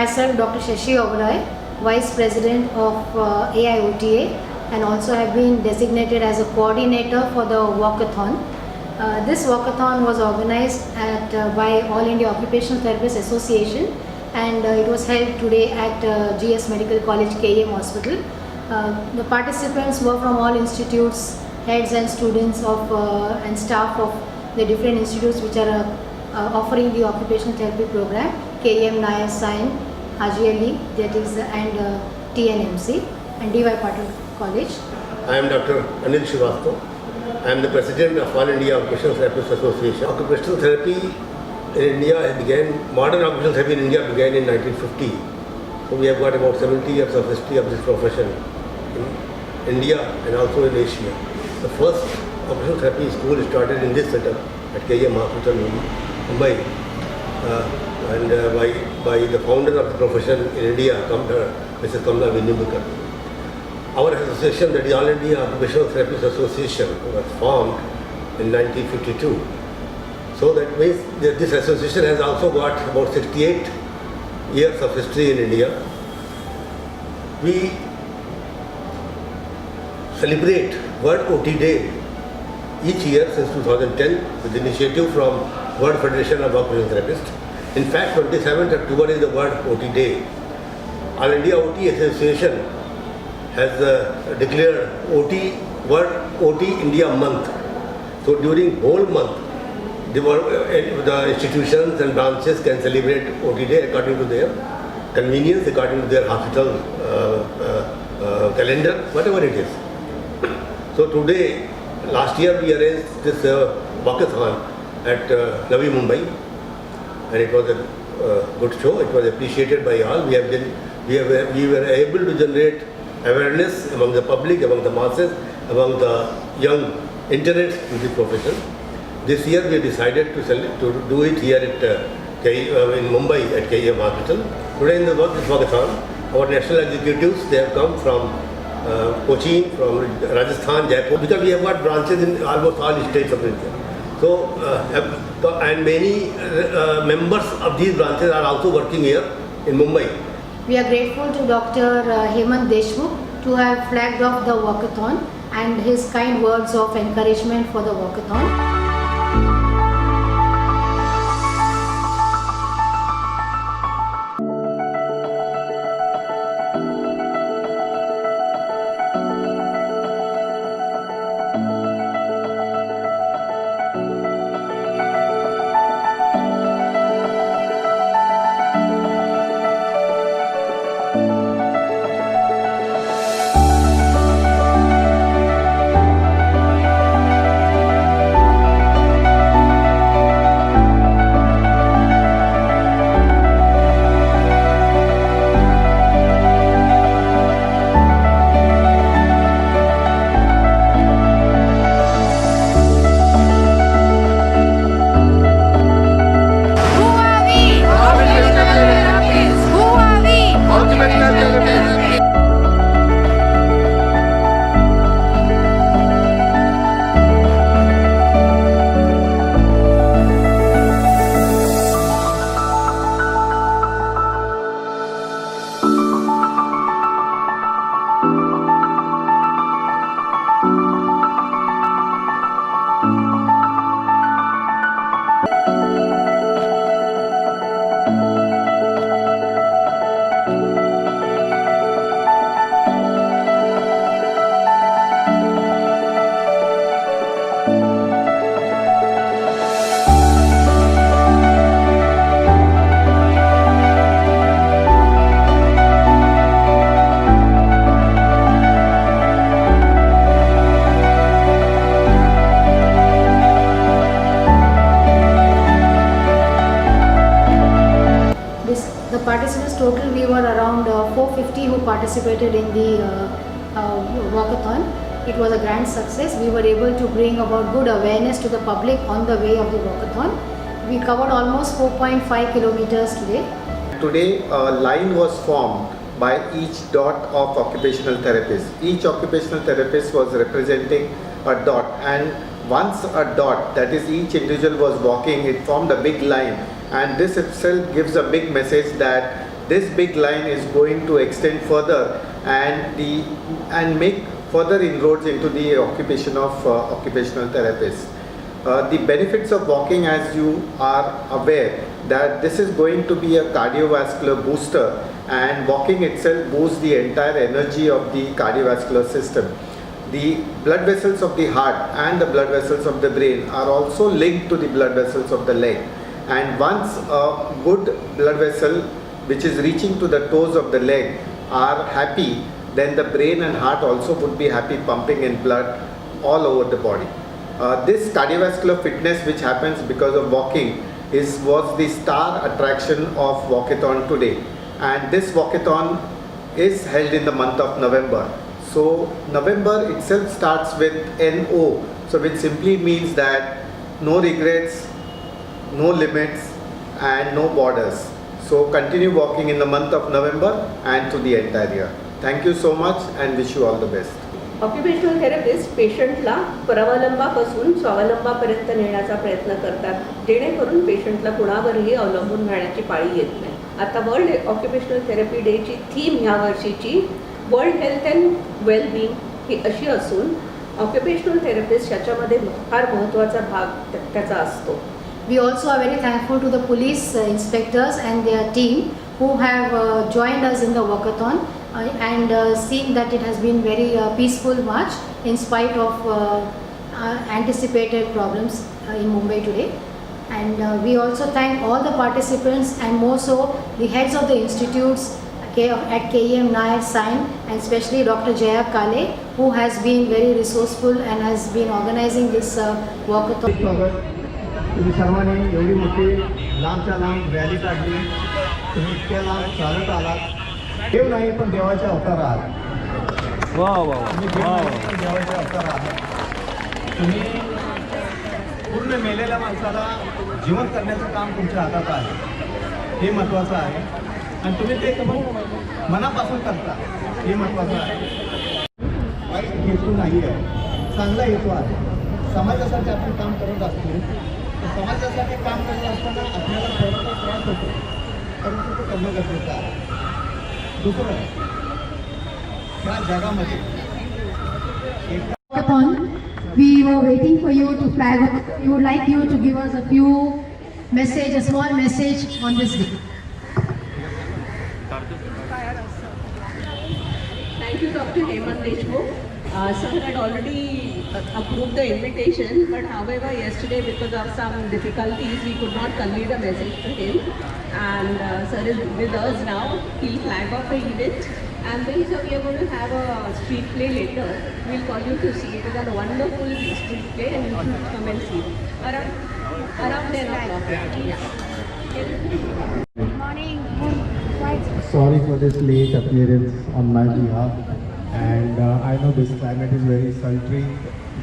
myself Dr. Shashi Oberoi, Vice President of AIOTA, and also have been designated as a coordinator for the walkathon. This walkathon was organized by All India Occupational Therapists Association, and it was held today at GS Medical College KEM Hospital. The participants were from all institutes, heads and students of and staff of the different institutes which are offering the occupational therapy program, KEM, NIAS, SIGN, Haji Ali, that is, and TNMC, and DY Patil College. I am Dr. Anil Srivastava. I am the President of All India Occupational Therapists Association. Occupational therapy in India modern occupational therapy in India began in 1950. So we have got about 70 years of history of this profession in India and also in Asia. The first occupational therapy school started in this setup at KEM Hospital in Mumbai, and by the founder of the profession in India, Mrs. Kamla Vinimukar. Our association, that is All India Occupational Therapists Association, was formed in 1952. So that means that this association has also got about 68 years of history in India. We celebrate World OT Day each year since 2010 with initiative from World Federation of Occupational Therapists. In fact, 27th October is the World OT Day. All India OT Association has declared World OT India Month. So during whole month, the institutions and branches can celebrate OT Day according to their convenience, according to their hospital calendar, whatever it is. So today, last year we arranged this walkathon at Navi Mumbai, and it was a good show. It was appreciated by all. We were able to generate awareness among the public, among the masses, among the young interns in this profession. This year we decided to do it here at in Mumbai at KEM Hospital. Today in this walkathon, our national executives, they have come from Cochin, from Rajasthan, Jaipur, because we have got branches in almost all states of India. So, and many members of these branches are also working here in Mumbai. We are grateful to Dr. Hemant Deshmukh to have flagged off the walkathon and his kind words of encouragement for the walkathon. The participants total, we were around 450 who participated in the walkathon. It was a grand success. We were able to bring about good awareness to the public on the way of the walkathon. We covered almost 4.5 kilometers today. Today a line was formed by each dot of occupational therapists. Each occupational therapist was representing a dot, and once a dot, that is each individual was walking, it formed a big line, and this itself gives a big message that this big line is going to extend further and make further inroads into the occupation of occupational therapists. The benefits of walking, as you are aware, that this is going to be a cardiovascular booster, and walking itself boosts the entire energy of the cardiovascular system. The blood vessels of the heart and the blood vessels of the brain are also linked to the blood vessels of the leg. And once a good blood vessel which is reaching to the toes of the leg are happy, then the brain and heart also would be happy, pumping in blood all over the body. This cardiovascular fitness which happens because of walking was the star attraction of Walkathon today. And this Walkathon is held in the month of November. So November itself starts with NO, so which simply means that no regrets, no limits and no borders. So continue walking in the month of November and to the entire year. Thank you so much and wish you all the best. Occupational therapist पेशंटला परावलंबापासून स्वावलंबापर्यंत नेण्याचा प्रयत्न करतात, जेणेकरून पेशंटला कुणावरही अवलंबून राहण्याची पाळी येत नाही. आता वर्ल्ड ऑक्युपेशनल थेरपी डेची थीम ह्या वर्षीची वर्ल्ड हेल्थ अँड वेलबिंग ही अशी असून ऑक्युपेशनल थेरपिस्ट याच्यामध्ये फार महत्त्वाचा भाग त्याचा असतो. We also are very thankful to the police inspectors and their team who have joined us in the walkathon and seeing that it has been very peaceful march in spite of anticipated problems in Mumbai today. And we also thank all the participants and more so the heads of the institutes at KEM Nair Sign, and especially Dr. Jaya Kale, who has been very resourceful and has been organizing this walkathon. तुम्ही सर्वांनी एवढी मोठी लांबच्या लांब rally काढली, तुम्ही इतक्या लांब चालत आलात. देव नाही पण देवाचे अवतार आहात. तुम्ही देव नाही पण देवाचे अवतार आहात. तुम्ही पूर्ण मेलेल्या माणसाला जिवंत करण्याचं काम तुमच्या हातात आहे, हे महत्त्वाचं आहे. आणि तुम्ही ते मनापासून करता, हे महत्त्वाचं आहे. वाईट हेतू नाही आहे, चांगला हेतू आहे. समाजासाठी आपण काम करत असतो, समाजासाठी काम करत असताना आपल्याला थोडासा त्रास होतो, परंतु तो करणं गरजेचं आहे. दुसरं, ह्या जगामध्ये We were waiting for you to flag up. We would like you to give us a few message, a small message on this day. Thank you, Dr. Hemant Deshmukh. Sir had already approved the invitation, but however yesterday because of some difficulties we could not convey the message to him, and sir is with us now. He'll flag off the event, and then sir we are going to have a street play later. We'll call you to see it. It is a wonderful street play and you should come and see it around 10 o'clock. Good morning. Sorry for this late appearance on my behalf, and I know this climate is very sultry,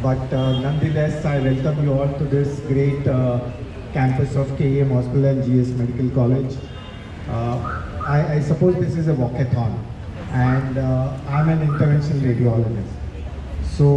but nonetheless I welcome you all to this great campus of KEM Hospital and GS Medical College. I suppose this is a walkathon, and I'm an interventional radiologist. So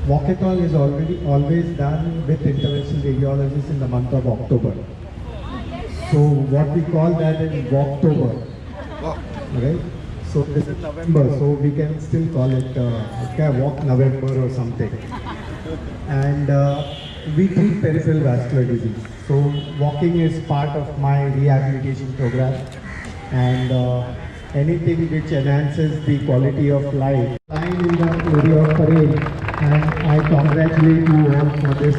walkathon is always done with interventional radiologists in the month of October. So what we call that is Walktober, right? So this is November, so we can still call it Walk November or something. And we treat peripheral vascular disease. So walking is part of my rehabilitation program, and anything which enhances the quality of life. Lying in the area of parade, and I congratulate you all for this.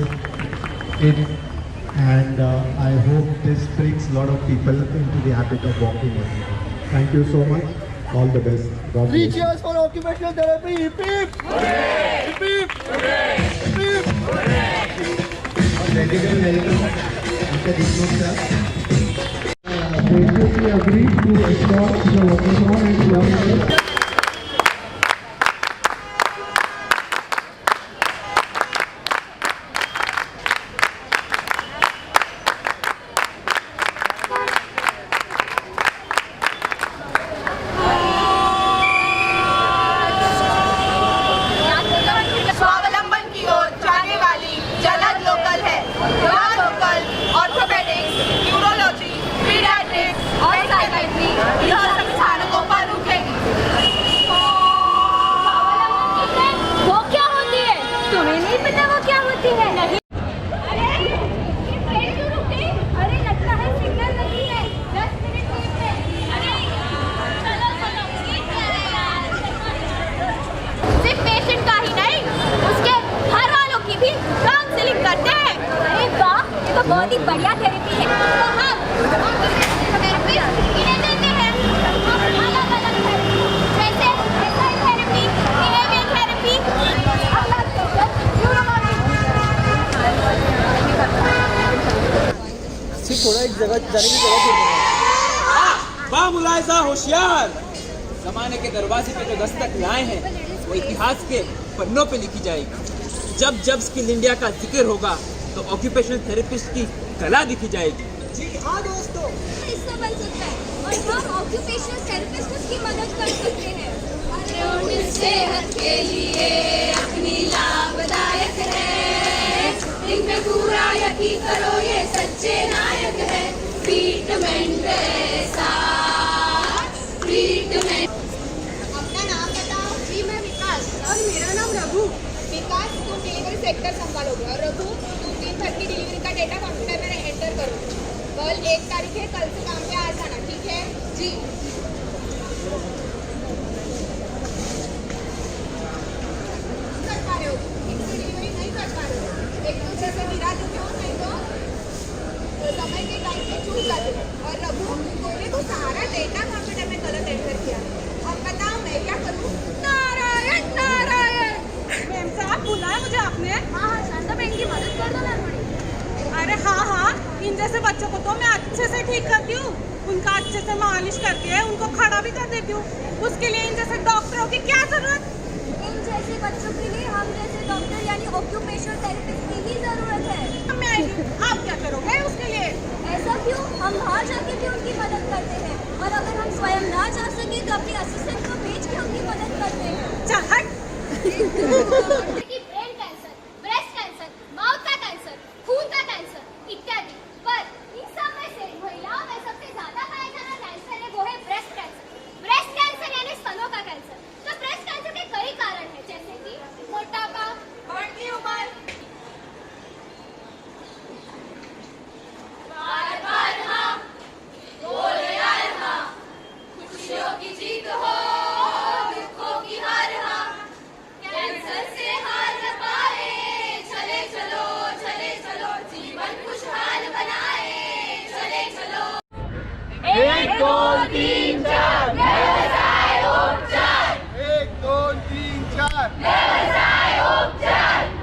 And I hope this brings a lot of people into the habit of walking every day. Thank you so much. All the best. God bless. 3 cheers for occupational therapy. Hip hip! Hooray! Hip hip! Hooray! Hip hip! Hooray! Medical welcome, Mr. Deshmukh sir. Graciously agreed to escort the walkathon and club. स्वावलंबन की ओर जाने वाली जलद local है। यहाँ local orthopaedics, neurology, paediatrics और psychiatry थोड़ा एक जगह जाने की जगह छोड़ देना। बामुलायजा होशियार, जमाने के दरवाजे पे जो दस्तक लाए हैं वो इतिहास के पन्नों पे लिखी जाएगी। जब जब स्किल इंडिया का जिक्र होगा तो ऑक्यूपेशनल थेरेपिस्ट की कला दिखी जाएगी। जी हाँ दोस्तों, हिस्सा बन सकता है और हम ऑक्यूपेशनल थेरेपिस्ट की मदद कर सकते हैं। सेहत के लिए अपनी लाभदायक है, इनमें पूरा यकीन करो ये सच्चे नायक है। ट्रीटमेंट ऐसा ट्रीटमेंट। अपना नाम बताओ। जी मैं विकास और मेरा नाम रघु। विकास तुम डिलीवरी सेक्टर संभालोगे और रघु तुम दिन भर की डिलीवरी का डेटा कंप्यूटर में एंटर करो। कल 1 तारीख है, कल से काम पे आ जाना, ठीक है जी। कर पा रहे हो, ठीक से डिलीवरी नहीं कर पा रहे हो, एक दूसरे से गिरा देते हो, नहीं तो समय के टाइम पे चूक जाते हो। और रघु तुमने तो सारा डेटा कंप्यूटर में गलत एंटर किया। अब बताओ मैं क्या करूँ? नारायण नारायण। मैम साहब बुलाया मुझे आपने? हाँ शांता बहन की मदद कर दो ना थोड़ी। अरे हाँ, इन जैसे बच्चों को तो मैं अच्छे से ठीक करती हूँ, उनका अच्छे से मालिश करके उनको खड़ा भी कर देती हूँ। उसके लिए इन जैसे डॉक्टरों की क्या जरूरत? इन जैसे बच्चों के लिए हम जैसे डॉक्टर यानी ऑक्यूपेशनल थेरेपिस्ट की ही जरूरत है। मैं आएगी, आप क्या करोगे उसके लिए? ऐसा क्यों? हम बाहर जाके भी उनकी मदद करते हैं और अगर हम स्वयं ना जा सके तो अपनी असिस्टेंट को भेज के उनकी मदद करते हैं। चल हट। Brain cancer, breast cancer, mouth का कैंसर, खून का कैंसर इत्यादि, पर इन सब में से महिलाओं में सबसे ज्यादा पाया जाना कैंसर है वो है ब्रेस्ट कैंसर। ब्रेस्ट कैंसर यानी स्तनों का कैंसर। तो ब्रेस्ट कैंसर के कई कारण हैं जैसे कि मोटापा, बढ़ती उम्र, बार-बार हाँ, बोले यार हाँ, खुशियों की जीत हो, दुखों की हार हाँ, कैंसर से हार न पाए, चले चलो, जीवन खुशहाल बनाए, चले चलो। 1 2 3 4 व्यवसाय उपचार। 1 2 3 4 व्यवसाय उपचार।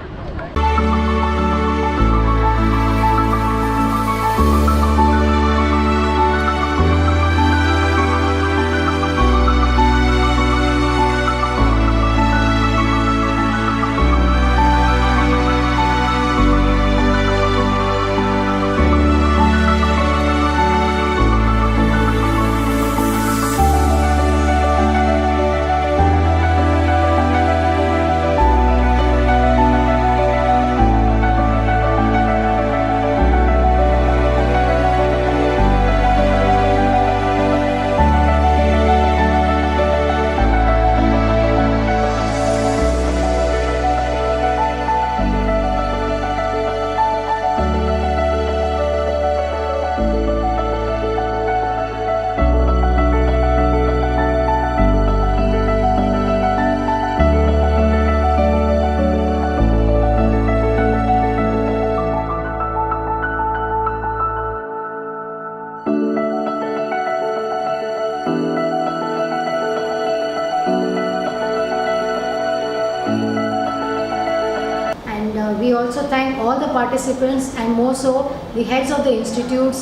We also thank all the participants and more so the heads of the institutes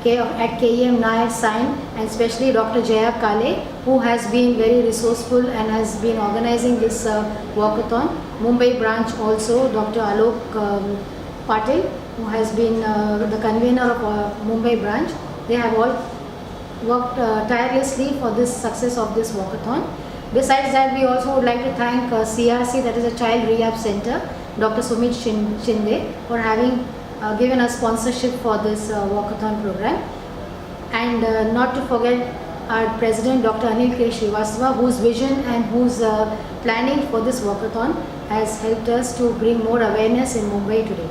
at KEM Nair Sign and especially Dr. Jaya Kale who has been very resourceful and has been organizing this walkathon. Mumbai branch also Dr. Alok Patil who has been the convener of Mumbai branch. They have all worked tirelessly for this success of this walkathon. Besides that, we also would like to thank CRC, that is a Child Rehab Center, Dr. Sumit Shinde for having given us sponsorship for this walkathon program. And not to forget our President Dr. Anil K. Srivastava, whose vision and whose planning for this walkathon has helped us to bring more awareness in Mumbai today.